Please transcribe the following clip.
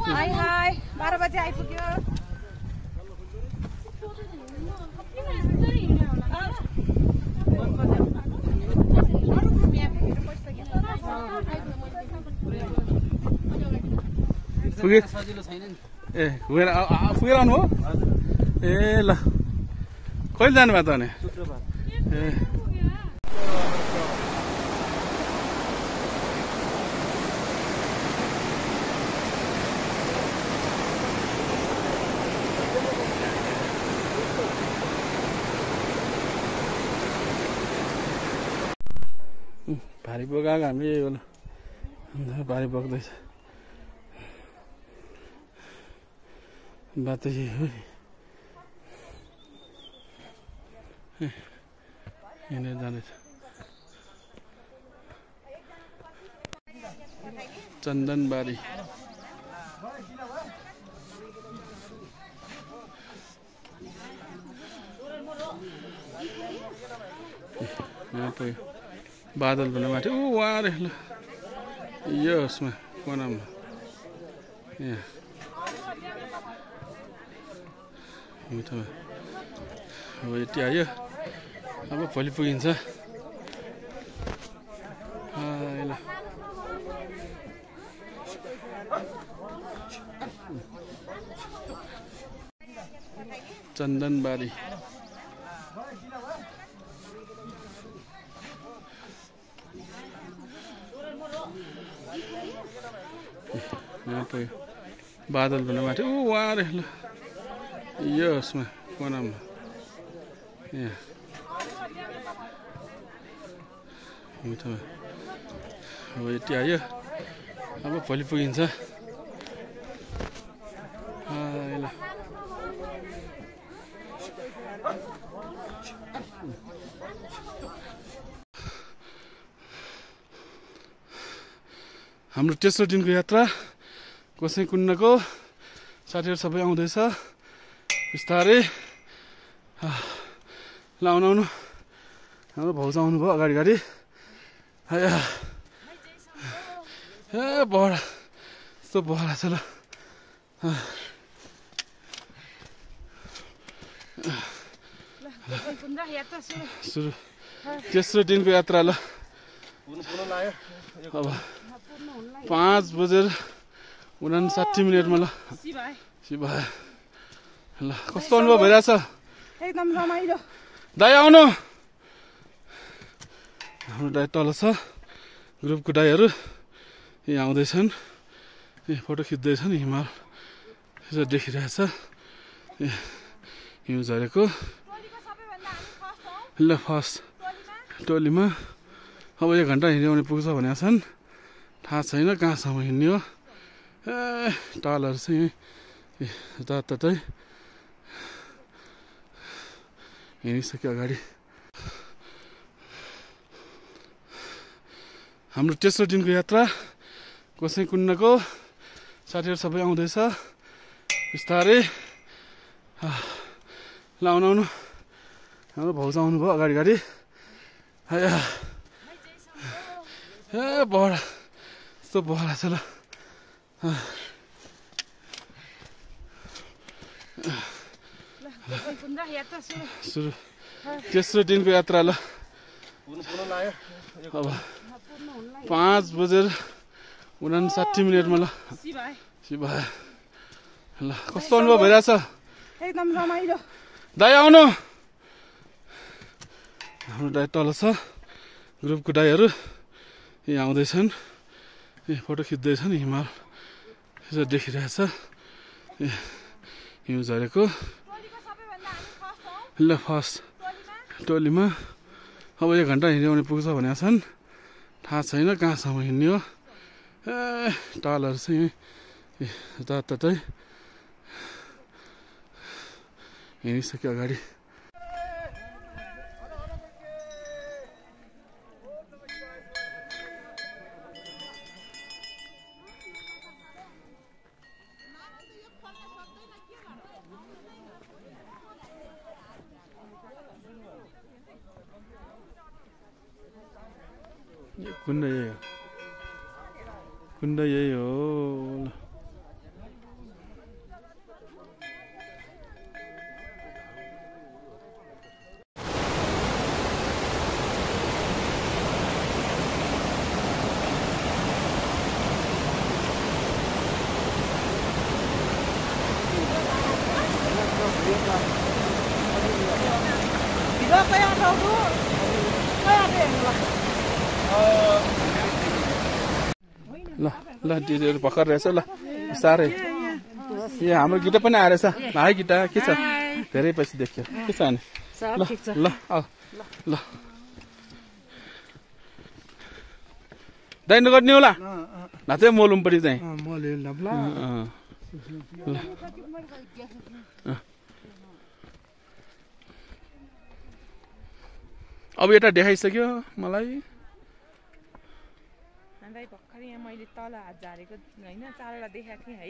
High 12 बजे आइपुग्यो। सजिलो छैन नि। ए पुगेर आउनु हो? ए ल कहिले जानुभयो त अनि? शुक्रबार। ए भारी बोकाएको हामीले यही होला। भारी बोक्दैछ बात यही हो नि। हिँडेर जाँदैछ चन्दनबारी। यहाँ पुग्यो बादल पनि माथि ऊ वहाँ रे ल यो उसमा कोनामा यहाँ मिठोमा अब यति आयो। अब भोलि पुगिन्छ। ल चन्दनबारी यहाँ पुग्यो बादल पनि माथि ऊ वहाँ रे ल यो उसमा कोनामा यहाँ मिठोमा अब यति आयो। अब भोलि पुगिन्छ। ल हाम्रो तेस्रो दिनको यात्रा गोसाइँकुण्डको साथीहरू सबै आउँदैछ बिस्तारै। ल आउनु हाम्रो भाउज आउनुभयो अगाडि गाडी। ए बडा यस्तो बडा छ ल। सुरु तेस्रो दिनको यात्रा ल। अब 5:59 ल। शिवाय ल कस्तो अनुभव भइरहेछ? एकदम रमाइलो। दाइ आउनु। हाम्रो दाइ तल छ ग्रुपको दाइहरू यहाँ आउँदैछन्। फोटो खिच्दैछन्। हिमाल यसो देखिरहेछ हिउँ झरेको। ल फर्स्ट टोलीमा अब 1 घन्टा हिँड्यो भने पुग्छ भनेका छन्। थाहा छैन कहाँसम्म हिँड्ने हो। ए टालहरू चाहिँ जताततै हिँडिसक्यो अगाडि। हाम्रो तेस्रो दिनको यात्रा गोसाइँकुण्डको साथीहरू सबै आउँदैछ बिस्तारै। ल आउनु हाम्रो भाउज आउनुभयो अगाडि गाडी। ए बडा यस्तो बडा छ ल। सुरु तेस्रो दिनको यात्रा ल। अब 5:59 ल। शिवाय ल कस्तो अनुभव भइरहेछ? एकदम रमाइलो। दाइ आउनु। हाम्रो दाइ तल छ ग्रुपको दाइहरू यहाँ आउँदैछन्। फोटो खिच्दैछन्। हिमाल यसो देखिरहेछ हिउँ झरेको। ल फर्स्ट टोलीमा अब 1 घन्टा हिँड्यो भने पुग्छ भनेका छन्। थाहा छैन कहाँसम्म हिँड्ने हो। ए टालहरू चाहिँ जताततै हिँडिसक्यो अगाडि। कुण्ड यही हो कुण्ड यही हो भिडियो कहाँ आउँछु कहाँ ल ल दिदीहरू भर्खर रहेछ ल साह्रै ए हाम्रो गिटा पनि आएर छ भाइ गिटा के छ धेरै पछि देख्यो के छ अनि ल ल आऊ ल दाइनु गर्ने होला नाचे मोलुम पनि चाहिँ अब यता देखाइसक्यो मलाई भर्खर यहाँ मैले तल हात झारेको होइन 4 वटा देखाएको थिएँ है